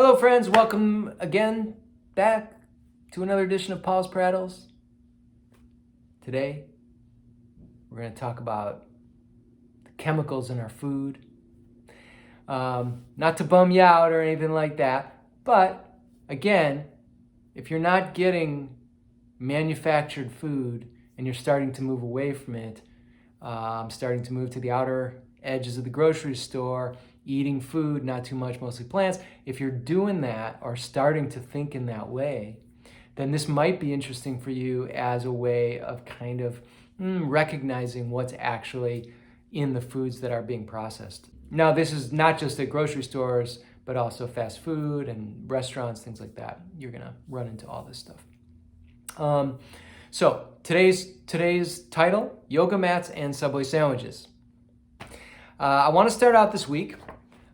Hello friends, welcome again back to another edition of Paul's Prattles. Today, we're going to talk about the chemicals in our food. Not to bum you out or anything like that, but again, if you're not getting manufactured food and you're starting to move away from it, starting to move to the outer edges of the grocery store, eating food, not too much, mostly plants. If you're doing that or starting to think in that way, then this might be interesting for you as a way of kind of recognizing what's actually in the foods that are being processed. Now, this is not just at grocery stores, but also fast food and restaurants, things like that. You're gonna run into all this stuff. So today's title, Yoga Mats and Subway Sandwiches. I want to start out this week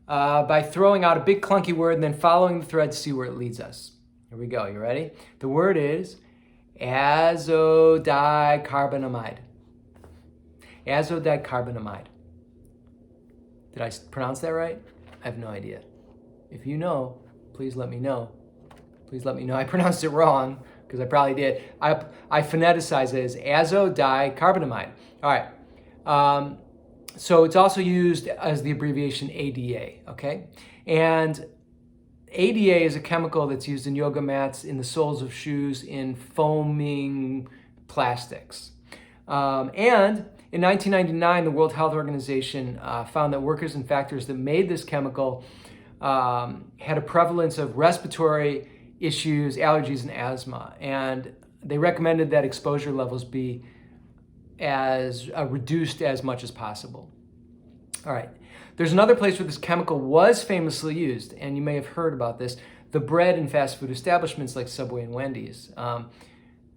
by throwing out a big clunky word and then following the thread to see where it leads us. Here we go. You ready? The word is Azodicarbonamide. Azodicarbonamide. Did I pronounce that right? I have no idea. If you know, please let me know. Please let me know I pronounced it wrong, because I probably did. I phoneticize it as azodicarbonamide. All right. So it's also used as the abbreviation ADA, okay? And ADA is a chemical that's used in yoga mats, in the soles of shoes, in foaming plastics. And in 1999, the World Health Organization found that workers in factories that made this chemical had a prevalence of respiratory issues, allergies, and asthma. And they recommended that exposure levels be as reduced as much as possible. All right. There's another place where this chemical was famously used, and you may have heard about this, the bread in fast food establishments like Subway and Wendy's.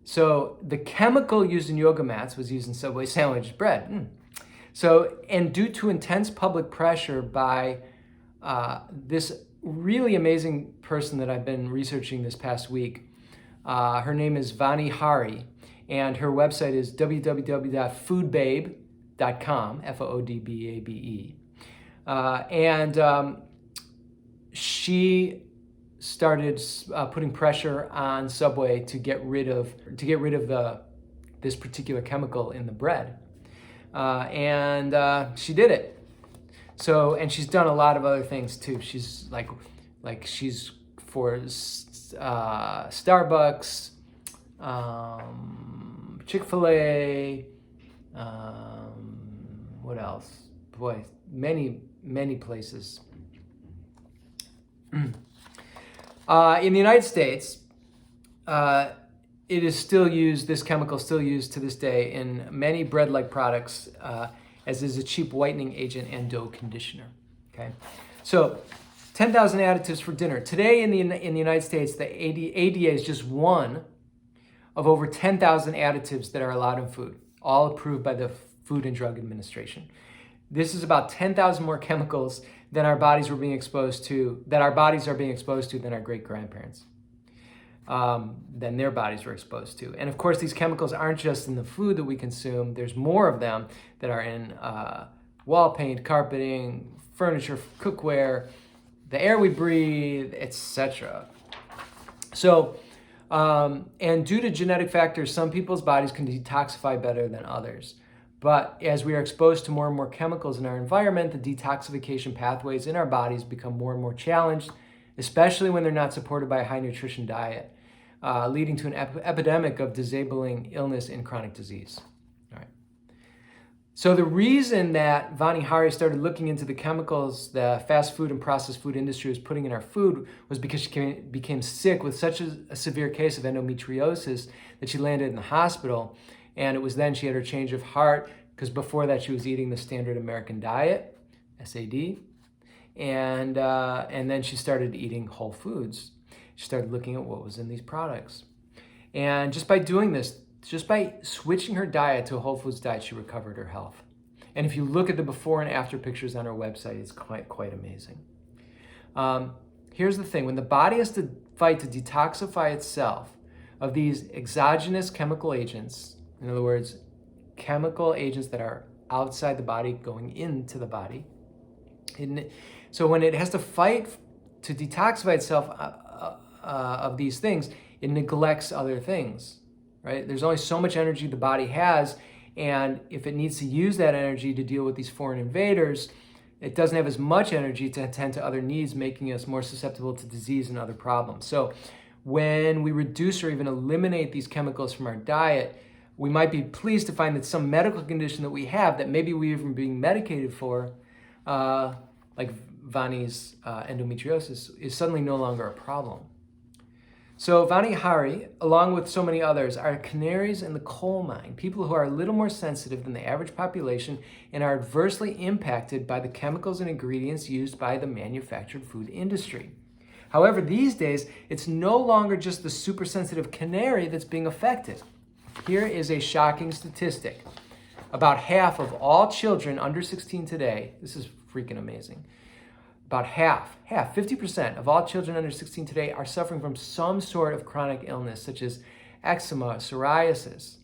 So the chemical used in yoga mats was used in Subway sandwich bread. So, and due to intense public pressure by this really amazing person that I've been researching this past week, her name is Vani Hari, and her website is www.foodbabe.com, Foodbabe. And she started putting pressure on Subway to get rid of this particular chemical in the bread, and she did it. So, and she's done a lot of other things too. She's like she's for Starbucks, Chick-fil-A, what else? Boy, many places. In the United States, it is still used, this chemical is still used to this day in many bread-like products, as is a cheap whitening agent and dough conditioner. Okay, so 10,000 additives for dinner. Today in the United States, the ADA is just one of over 10,000 additives that are allowed in food, all approved by the Food and Drug Administration. This is about 10,000 more chemicals than our bodies are being exposed to than our great-grandparents, than their bodies were exposed to. And of course, these chemicals aren't just in the food that we consume. There's more of them that are in wall paint, carpeting, furniture, cookware, the air we breathe, etc. So, and due to genetic factors, some people's bodies can detoxify better than others. But as we are exposed to more and more chemicals in our environment, the detoxification pathways in our bodies become more and more challenged, especially when they're not supported by a high nutrition diet, leading to an epidemic of disabling illness and chronic disease. All right. So the reason that Vani Hari started looking into the chemicals the fast food and processed food industry was putting in our food was because she became sick with such a severe case of endometriosis that she landed in the hospital. And it was then she had her change of heart, because before that she was eating the standard American diet, SAD, and then she started eating whole foods. She started looking at what was in these products. And just by doing this, just by switching her diet to a whole foods diet, she recovered her health. And if you look at the before and after pictures on her website, it's quite amazing. Here's the thing, when the body has to fight to detoxify itself of these exogenous chemical agents, in other words, chemical agents that are outside the body going into the body. So when it has to fight to detoxify itself of these things, it neglects other things, right? There's only so much energy the body has, and if it needs to use that energy to deal with these foreign invaders, it doesn't have as much energy to attend to other needs, making us more susceptible to disease and other problems. So when we reduce or even eliminate these chemicals from our diet, we might be pleased to find that some medical condition that we have that maybe we've even being medicated for, like Vani's endometriosis, is suddenly no longer a problem. So Vani Hari, along with so many others, are canaries in the coal mine, people who are a little more sensitive than the average population and are adversely impacted by the chemicals and ingredients used by the manufactured food industry. However, these days, it's no longer just the super sensitive canary that's being affected. Here is a shocking statistic. About half of all children under 16 today, this is freaking amazing, about half, 50% of all children under 16 today are suffering from some sort of chronic illness, such as eczema, psoriasis,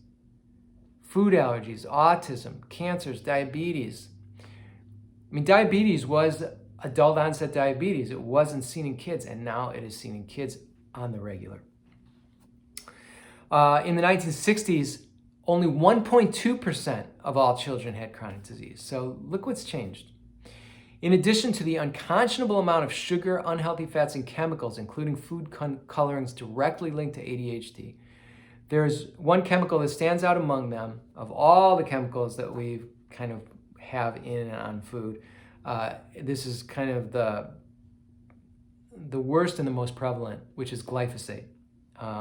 food allergies, autism, cancers, diabetes. I mean, diabetes was adult onset diabetes. It wasn't seen in kids, and now it is seen in kids on the regular. In the 1960s, only 1.2% of all children had chronic disease. So look what's changed. In addition to the unconscionable amount of sugar, unhealthy fats, and chemicals, including food colorings directly linked to ADHD, there's one chemical that stands out among them of all the chemicals that we kind of have in and on food. This is kind of the worst and the most prevalent, which is glyphosate,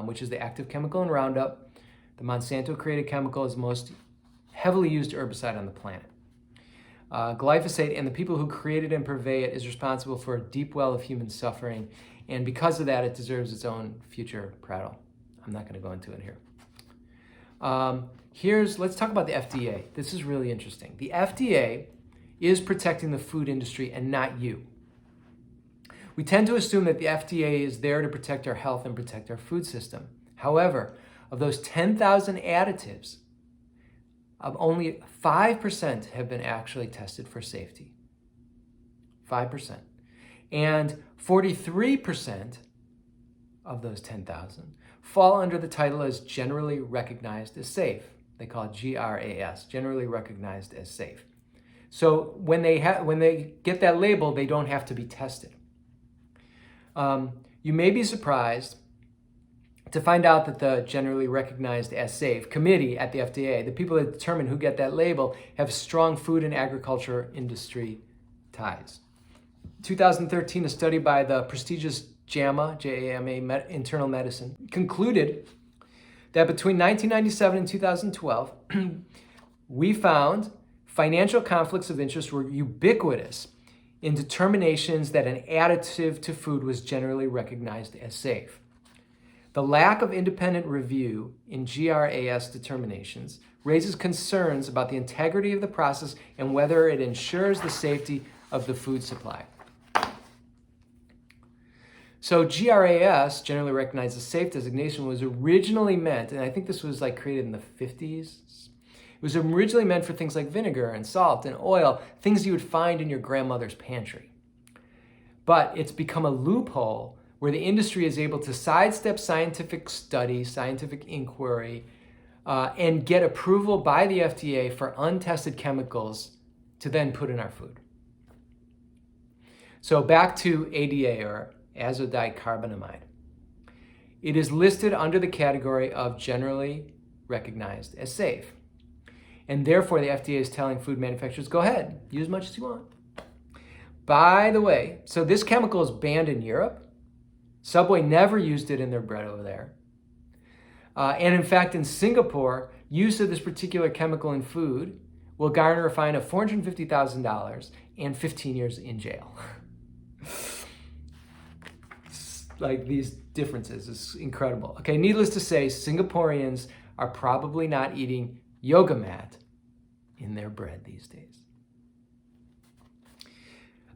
which is the active chemical in Roundup. The Monsanto-created chemical is the most heavily used herbicide on the planet. Glyphosate and the people who create it and purvey it is responsible for a deep well of human suffering, and because of that, it deserves its own future prattle. I'm not going to go into it here. Let's talk about the FDA. This is really interesting. The FDA is protecting the food industry and not you. We tend to assume that the FDA is there to protect our health and protect our food system. However, of those 10,000 additives, only 5% have been actually tested for safety. 5%. And 43% of those 10,000 fall under the title as generally recognized as safe. They call it GRAS, generally recognized as safe. So when they get that label, they don't have to be tested. You may be surprised to find out that the generally recognized as safe committee at the FDA, the people that determine who get that label, have strong food and agriculture industry ties. 2013, a study by the prestigious JAMA, J-A-M-A, Internal Medicine, concluded that between 1997 and 2012, we found financial conflicts of interest were ubiquitous in determinations that an additive to food was generally recognized as safe. The lack of independent review in GRAS determinations raises concerns about the integrity of the process and whether it ensures the safety of the food supply. So GRAS, generally recognized as safe designation, was originally meant, and I think this was created in the 50s. It was originally meant for things like vinegar and salt and oil, things you would find in your grandmother's pantry. But it's become a loophole where the industry is able to sidestep scientific study, scientific inquiry, and get approval by the FDA for untested chemicals to then put in our food. So back to ADA, or Azodicarbonamide. It is listed under the category of generally recognized as safe. And therefore, the FDA is telling food manufacturers, go ahead, use as much as you want. By the way, so this chemical is banned in Europe. Subway never used it in their bread over there. And in fact, in Singapore, use of this particular chemical in food will garner a fine of $450,000 and 15 years in jail. These differences is incredible. Okay, needless to say, Singaporeans are probably not eating yoga mat in their bread these days.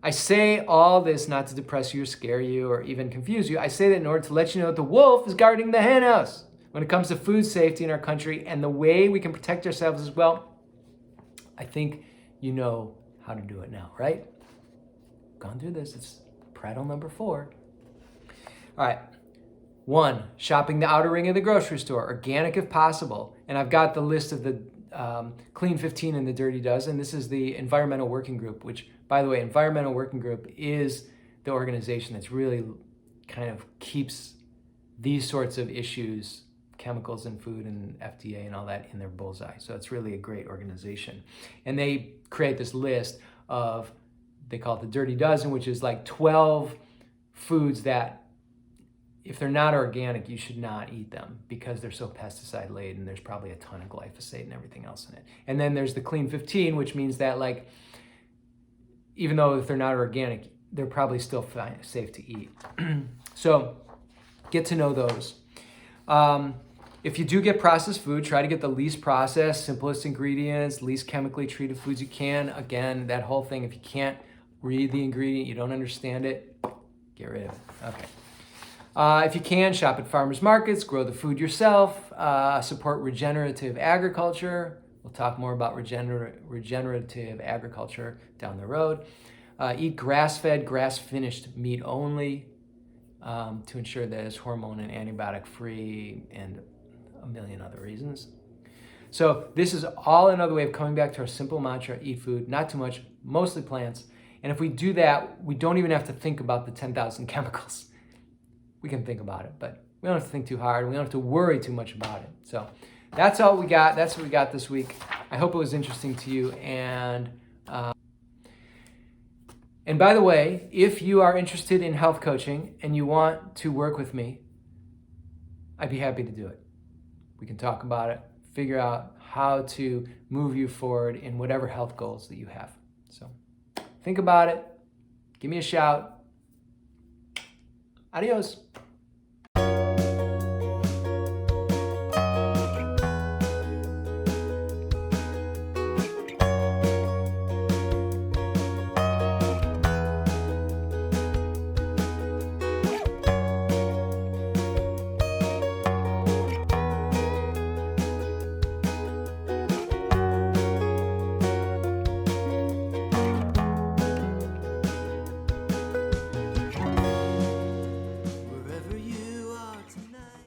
I say all this not to depress you or scare you or even confuse you. I say that in order to let you know that the wolf is guarding the hen house when it comes to food safety in our country and the way we can protect ourselves as well. I think you know how to do it now, right? Gone through this. It's Prattle number 4. All right. 1, shopping the outer ring of the grocery store, organic if possible. And I've got the list of the Clean 15 and the Dirty Dozen. This is the Environmental Working Group, which, by the way, Environmental Working Group is the organization that's really kind of keeps these sorts of issues, chemicals in food and FDA and all that, in their bullseye. So it's really a great organization. And they create this list of, they call it the Dirty Dozen, which is like 12 foods that, if they're not organic, you should not eat them because they're so pesticide laden. There's probably a ton of glyphosate and everything else in it. And then there's the Clean 15, which means that, like, even though if they're not organic, they're probably still safe to eat. So get to know those. If you do get processed food, try to get the least processed, simplest ingredients, least chemically treated foods you can. Again, that whole thing, if you can't read the ingredient, you don't understand it, get rid of it. Okay. If you can, shop at farmers markets, grow the food yourself, support regenerative agriculture. We'll talk more about regenerative agriculture down the road. Eat grass-fed, grass-finished meat only to ensure that it's hormone and antibiotic-free, and a million other reasons. So this is all another way of coming back to our simple mantra: eat food, not too much, mostly plants. And if we do that, we don't even have to think about the 10,000 chemicals. We can think about it, but we don't have to think too hard. We don't have to worry too much about it. So that's all we got. That's what we got this week. I hope it was interesting to you. And by the way, if you are interested in health coaching and you want to work with me, I'd be happy to do it. We can talk about it, figure out how to move you forward in whatever health goals that you have. So think about it. Give me a shout. Adios.